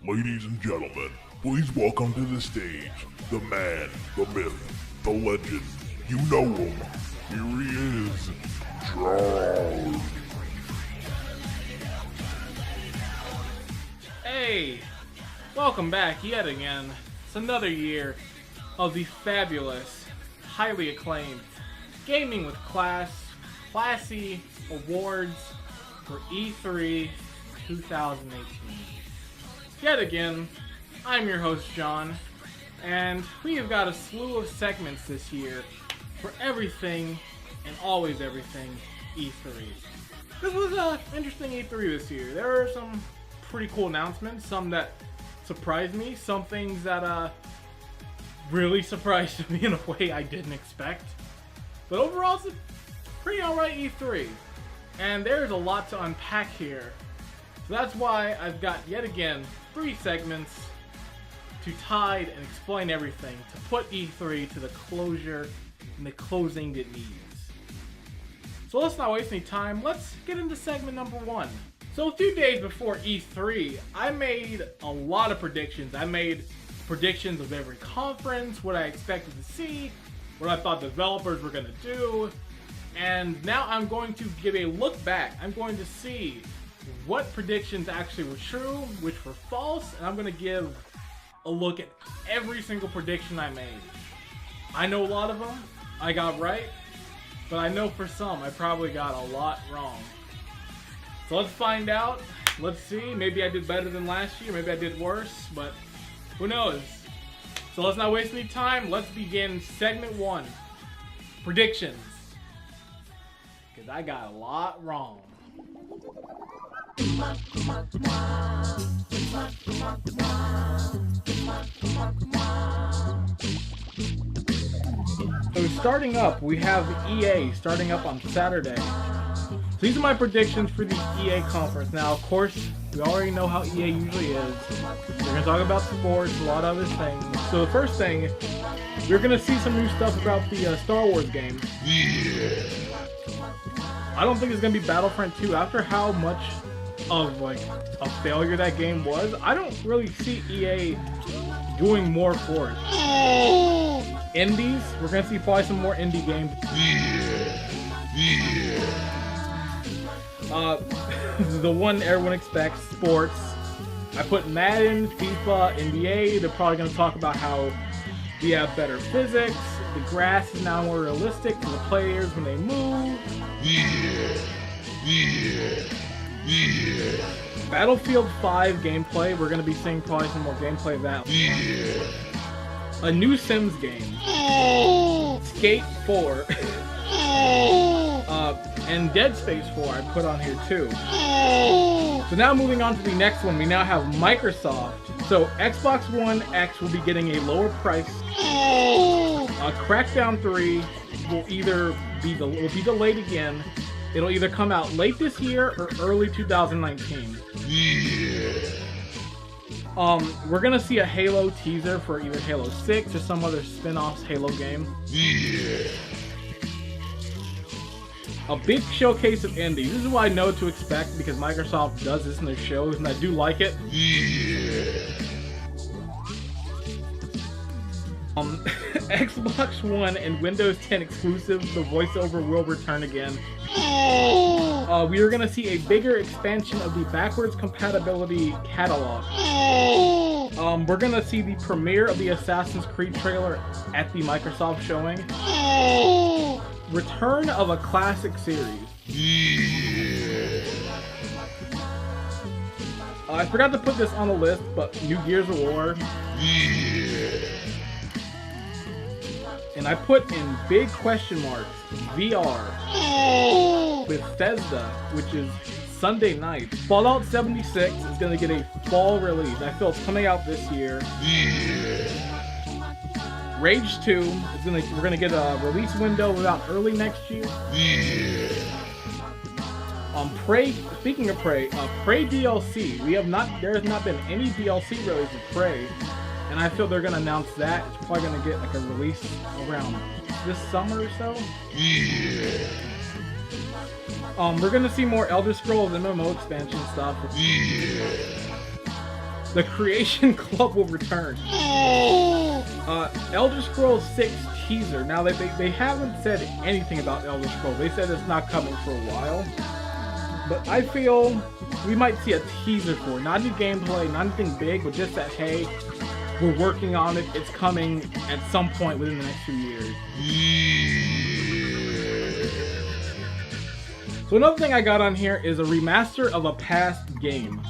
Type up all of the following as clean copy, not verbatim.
Ladies and gentlemen, please welcome to the stage the man, the myth, the legend. You know him. Here he is, John. Hey, welcome back yet again. It's another year of the fabulous, highly acclaimed Gaming with Class Classy Awards for E3 2018. Yet again, I'm your host John, and we have got a slew of segments this year for everything and always everything E3. This was an interesting E3 this year. There were some pretty cool announcements, some that surprised me, some things that really surprised me in a way I didn't expect. But overall, it's a pretty alright E3, and there's a lot to unpack here. So that's why I've got, yet again, 3 segments to tide and explain everything, to put E3 to the closure and the closing it needs. So let's not waste any time, let's get into segment number 1. So a few days before E3, I made a lot of predictions. I made predictions of every conference, what I expected to see, what I thought developers were going to do, and now I'm going to give a look back. I'm going to see what predictions actually were true, which were false, and I'm going to give a look at every single prediction I made. I know a lot of them I got right, but I know for some I probably got a lot wrong. So let's find out. Let's see. Maybe I did better than last year, maybe I did worse, but who knows? So let's not waste any time. Let's begin segment 1. Predictions. Because I got a lot wrong. So starting up, we have EA starting up on Saturday. So these are my predictions for the EA conference. Now, of course, we already know how EA usually is. They're going to talk about sports, a lot of other things. So the first thing, we're going to see some new stuff about the Star Wars game. Yeah. I don't think it's going to be Battlefront 2. After how much of like a failure that game was, I don't really see EA doing more for it. Indies, we're going to see probably some more indie games. The one everyone expects, sports. I put Madden, FIFA, NBA. They're probably going to talk about how we have better physics. The grass is now more realistic to the players when they move. Battlefield 5 gameplay. We're going to be seeing probably some more gameplay of that. A new Sims game. Skate 4. And Dead Space 4 I put on here too. So now moving on to the next one, we now have Microsoft. So Xbox One X will be getting a lower price. Crackdown 3 will either be delayed again. It'll either come out late this year or early 2019. We're gonna see a Halo teaser for either Halo 6 or some other spin-off Halo game. A big showcase of indies. This is what I know to expect because Microsoft does this in their shows, and I do like it. Xbox One and Windows 10 exclusives, the voiceover will return again. We are going to see a bigger expansion of the backwards compatibility catalog. We're going to see the premiere of the Assassin's Creed trailer at the Microsoft showing. Return of a classic series. I forgot to put this on the list, but New Gears of War. And I put in big question marks, VR, Bethesda, which is Sunday night. Fallout 76 is going to get a fall release. I feel it's coming out this year. Rage 2 is we're gonna get a release window about early next year. Prey. Speaking of Prey, Prey DLC. There has not been any DLC release of Prey, and I feel they're gonna announce that. It's probably gonna get like a release around this summer or so. We're gonna see more Elder Scrolls MMO expansion stuff. The Creation Club will return. Elder Scrolls 6 teaser. Now they haven't said anything about Elder Scrolls. They said it's not coming for a while. But I feel we might see a teaser for it. Not any gameplay, not anything big, but just that, hey, we're working on it. It's coming at some point within the next few years. So another thing I got on here is a remaster of a past game.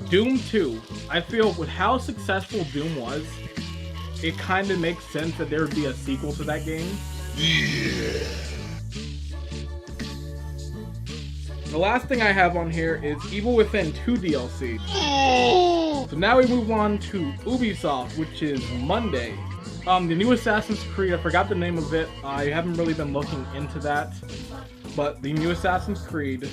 Doom 2. I feel with how successful Doom was, it kind of makes sense that there would be a sequel to that game. The last thing I have on here is Evil Within 2 DLC. So now we move on to Ubisoft, which is Monday. The new Assassin's Creed, I forgot the name of it. I haven't really been looking into that. But the new Assassin's Creed.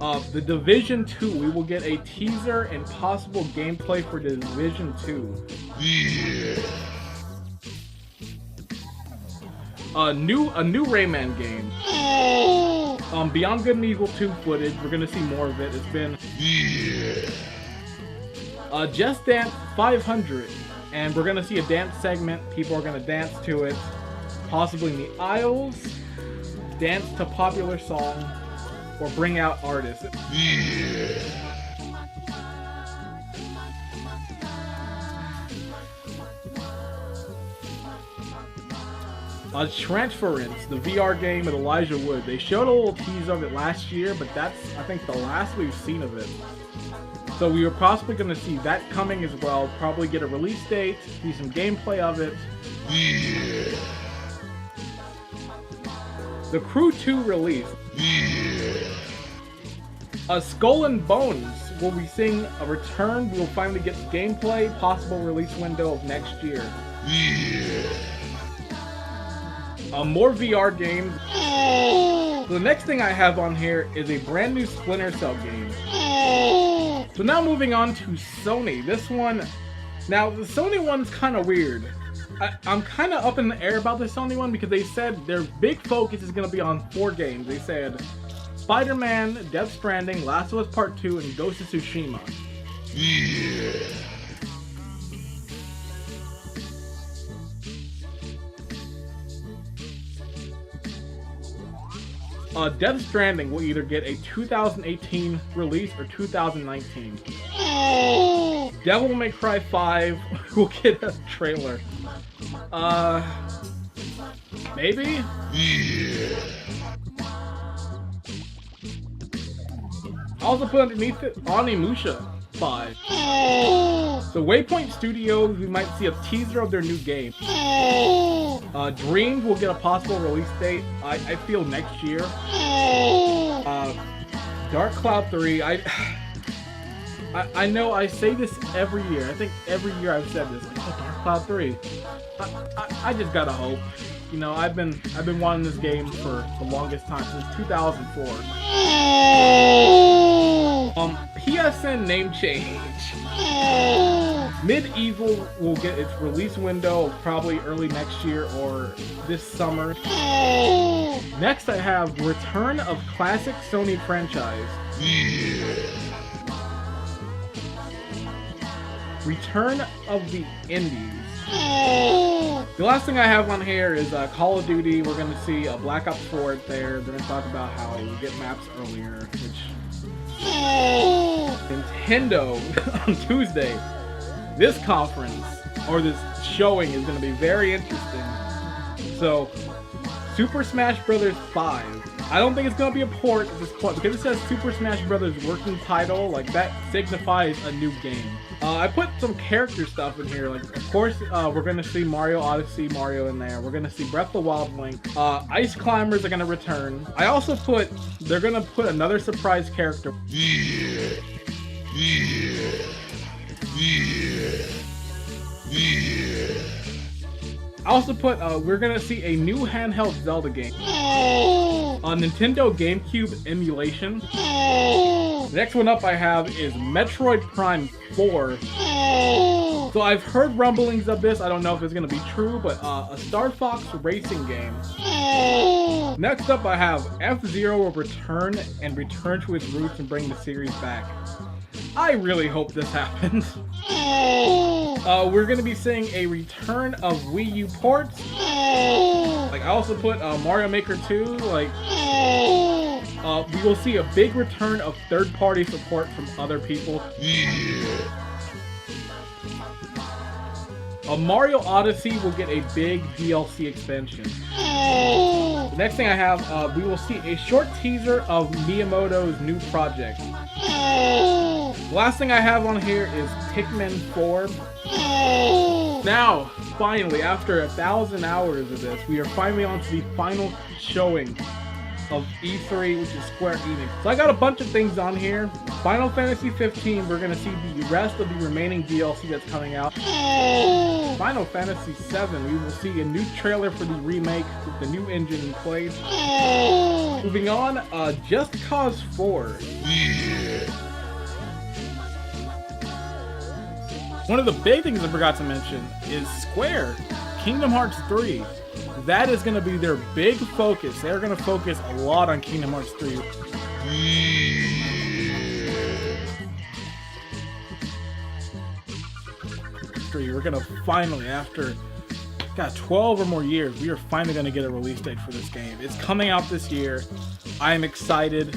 The Division 2, we will get a teaser and possible gameplay for the Division 2. A new Rayman game. Beyond Good and Evil 2 footage. We're gonna see more of it. It's been Just Dance 500, and we're gonna see a dance segment. People are gonna dance to it, possibly in the aisles, dance to popular song, or bring out artists. Transference, the VR game with Elijah Wood. They showed a little tease of it last year, but that's, I think, the last we've seen of it. So we are possibly going to see that coming as well. Probably get a release date, see some gameplay of it. The Crew 2 release. Skull and Bones will be seeing a return. We will finally get gameplay, possible release window of next year. More VR games. The next thing I have on here is a brand new Splinter Cell game. So now moving on to Sony. This one, now the Sony one's kind of weird. I'm kind of up in the air about the Sony one because they said their big focus is going to be on 4 games. They said Spider-Man, Death Stranding, Last of Us Part 2, and Ghost of Tsushima. Death Stranding will either get a 2018 release or 2019. Devil May Cry 5 will get a trailer. Maybe? I also put underneath it Onimusha 5. So Waypoint Studios, we might see a teaser of their new game. Dreams will get a possible release date, I feel next year. Dark Cloud 3, I know I say this every year. I think every year I've said this. Oh, Dark Cloud 3. I just gotta hope. You know, I've been wanting this game for the longest time, since 2004. PSN name change. Medieval will get its release window probably early next year or this summer. Next I have Return of Classic Sony Franchise. Return of the Indies. The last thing I have on here is Call of Duty. We're going to see a Black Ops 4 there. They're going to talk about how we get maps earlier, which... Nintendo on Tuesday. This conference, or this showing, is going to be very interesting. So, Super Smash Bros. 5. I don't think it's going to be a port at this point, because it says Super Smash Bros. Working title, like that signifies a new game. I put some character stuff in here, like of course we're going to see Mario Odyssey Mario in there. We're going to see Breath of the Wild Link. Ice Climbers are going to return. I also put, they're going to put another surprise character. I also put, we're gonna see a new handheld Zelda game. A Nintendo GameCube emulation. The next one up I have is Metroid Prime 4. So I've heard rumblings of this. I don't know if it's going to be true, but a Star Fox racing game. Next up, I have F-Zero will return to its roots and bring the series back. I really hope this happens. We're going to be seeing a return of Wii U ports. Like, I also put Mario Maker 2. Like, we will see a big return of third-party support from other people. Mario Odyssey will get a big DLC expansion. The next thing I have, we will see a short teaser of Miyamoto's new project. The last thing I have on here is Pikmin 4. Now, finally, after 1,000 hours of this, we are finally on to the final showing of E3, which is Square Enix. So I got a bunch of things on here. Final Fantasy 15, we're going to see the rest of the remaining DLC that's coming out. Final Fantasy 7, we will see a new trailer for the remake with the new engine in place. Moving on, Just Cause 4. One of the big things I forgot to mention is Square, Kingdom Hearts 3. That is going to be their big focus. They're going to focus a lot on Kingdom Hearts 3. We're going to finally, after 12 or more years, we are finally going to get a release date for this game. It's coming out this year. I am excited.